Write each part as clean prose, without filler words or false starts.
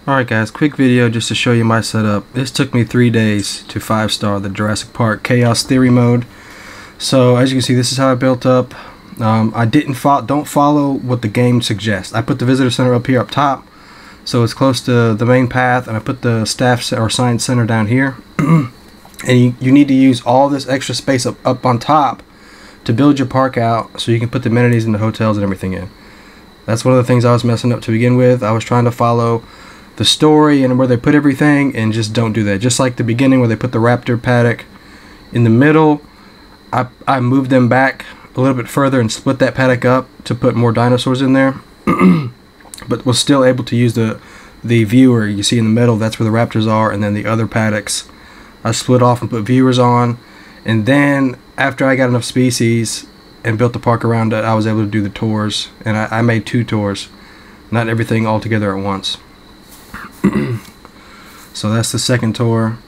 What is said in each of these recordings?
Alright guys, quick video just to show you my setup. This took me 3 days to 5-star the Jurassic Park Chaos Theory mode. So as you can see, this is how I built up. I don't follow what the game suggests. I put the visitor center up here up top, so it's close to the main path, and I put the staff or science center down here. And you need to use all this extra space up on top to build your park out so you can put the amenities and the hotels and everything in. That's one of the things I was messing up to begin with. I was trying to follow the story and where they put everything, and just don't do that. Just like the beginning where they put the raptor paddock in the middle, I moved them back a little bit further and split that paddock up to put more dinosaurs in there. But was still able to use the viewer you see in the middle. That's where the raptors are, and then the other paddocks I split off and put viewers on. And then after I got enough species and built the park around it, I was able to do the tours, and I made 2 tours, not everything all together at once. So that's the second tour,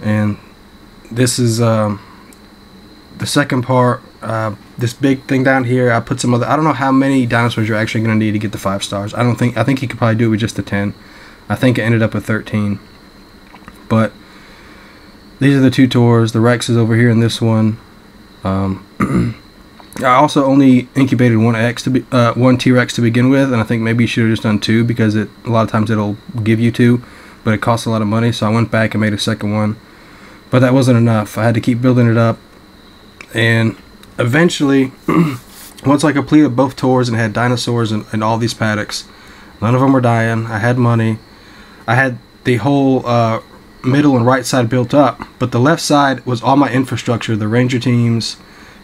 and this is the second part. This big thing down here, I put some other, I don't know how many dinosaurs you're actually going to need to get the 5 stars. I think you could probably do it with just the 10. I think it ended up with 13. But these are the 2 tours. The Rex is over here in this one. I also only incubated one T-Rex to begin with, and I think maybe you should have just done 2, because a lot of times it'll give you 2, but it costs a lot of money. So I went back and made a second one, but that wasn't enough. I had to keep building it up, and eventually, once I completed both tours and had dinosaurs and all these paddocks, none of them were dying. I had money. I had the whole middle and right side built up, but the left side was all my infrastructure, the ranger teams,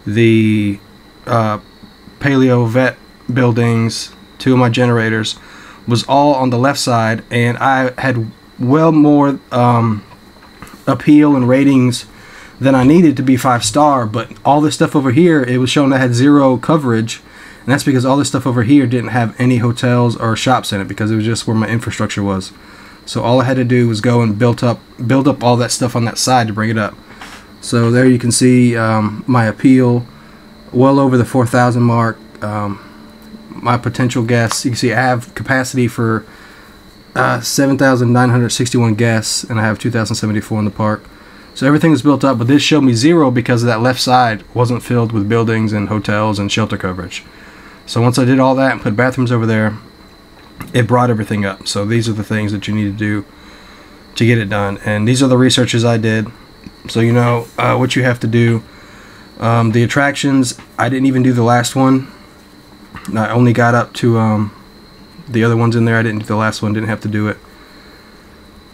the paleo vet buildings, 2 of my generators, was all on the left side, and I had well more appeal and ratings than I needed to be 5-star. But all this stuff over here, it was showing I had 0 coverage, and that's because all this stuff over here didn't have any hotels or shops in it, because it was just where my infrastructure was. So all I had to do was go and build up all that stuff on that side to bring it up. So there you can see my appeal, well over the 4,000 mark. My potential guests, you can see I have capacity for 7,961 guests, and I have 2,074 in the park. So everything is built up, but this showed me 0 because that left side wasn't filled with buildings and hotels and shelter coverage. So once I did all that and put bathrooms over there, it brought everything up. So these are the things that you need to do to get it done, and these are the researches I did. So you know what you have to do. The attractions, I didn't even do the last one. I only got up to the other ones in there. I didn't do the last one, didn't have to do it.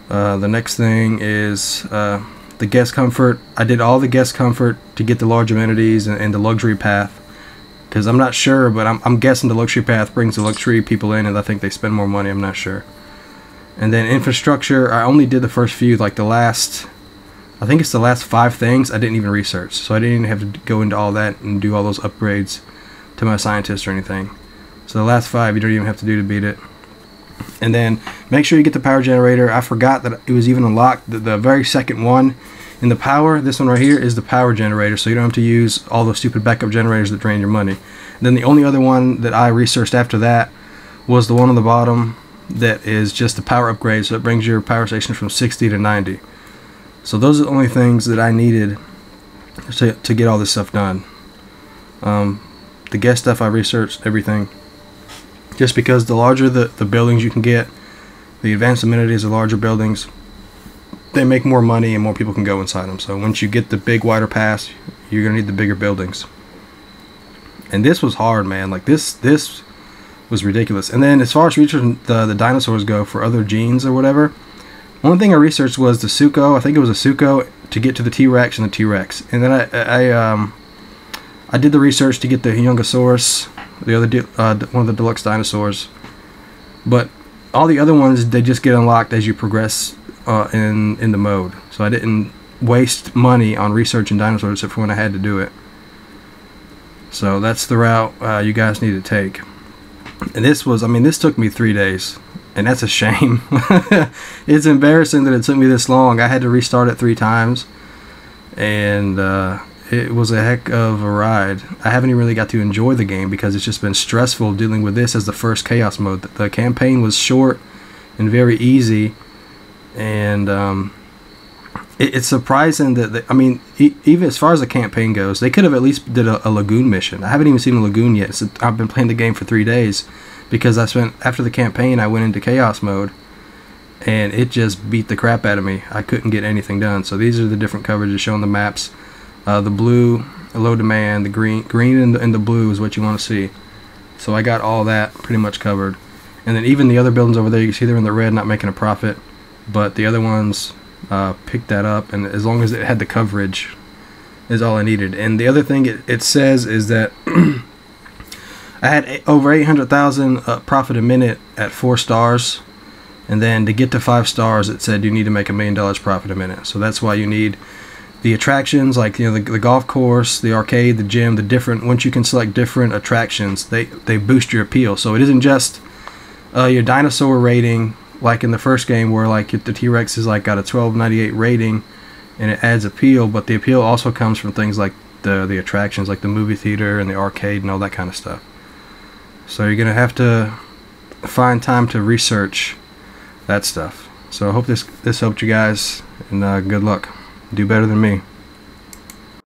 The next thing is the guest comfort. I did all the guest comfort to get the large amenities and the luxury path, because I'm not sure, but I'm guessing the luxury path brings the luxury people in, and I think they spend more money. I'm not sure. And then infrastructure, I only did the first few, like I think it's the last 5 things I didn't even research, so I didn't even have to go into all that and do all those upgrades to my scientists or anything. So the last 5 you don't even have to do to beat it. And then make sure you get the power generator. I forgot that it was even unlocked. The very second one in the power, this one right here, is the power generator, so you don't have to use all those stupid backup generators that drain your money. And then the only other one that I researched after that was the one on the bottom that is just the power upgrade, so it brings your power station from 60 to 90. So those are the only things that I needed to get all this stuff done. The guest stuff, I researched everything, just because the larger the buildings you can get, the advanced amenities of larger buildings, they make more money and more people can go inside them. So once you get the big wider pass, you're gonna need the bigger buildings. And this was hard, man. Like this was ridiculous. And then as far as researching the dinosaurs go for other genes or whatever, one thing I researched was the Suco. I think it was a Suco to get to the T-Rex and the T-Rex. And then I did the research to get the Hungasaurus, the other one of the deluxe dinosaurs. But all the other ones, they just get unlocked as you progress in the mode. So I didn't waste money on researching dinosaurs except for when I had to do it. So that's the route you guys need to take. And this was, I mean, this took me 3 days. And that's a shame. It's embarrassing that it took me this long. I had to restart it 3 times, and it was a heck of a ride. I haven't even really got to enjoy the game because it's just been stressful dealing with this as the first Chaos Mode. The campaign was short and very easy. And it's surprising that I mean, even as far as the campaign goes, they could have at least did a lagoon mission. I haven't even seen a lagoon yet. So I've been playing the game for 3 days because after the campaign I went into Chaos Mode, and it just beat the crap out of me. I couldn't get anything done. So these are the different coverages showing the maps. The blue, low demand, the green and the blue is what you want to see. So I got all that pretty much covered. And then even the other buildings over there, you can see they're in the red, not making a profit. But the other ones picked that up, and as long as it had the coverage is all I needed. And the other thing it says is that I had over 800,000 profit a minute at 4 stars, and then to get to 5 stars it said you need to make $1 million profit a minute. So that's why you need the attractions, like, you know, the golf course, the arcade, the gym, the different, once you can select different attractions, they boost your appeal. So it isn't just your dinosaur rating, like in the first game where like the T-Rex is like got a 1298 rating and it adds appeal, but the appeal also comes from things like the attractions, like the movie theater and the arcade and all that kind of stuff. So you're gonna have to find time to research that stuff. So I hope this helped you guys, and good luck. Do better than me.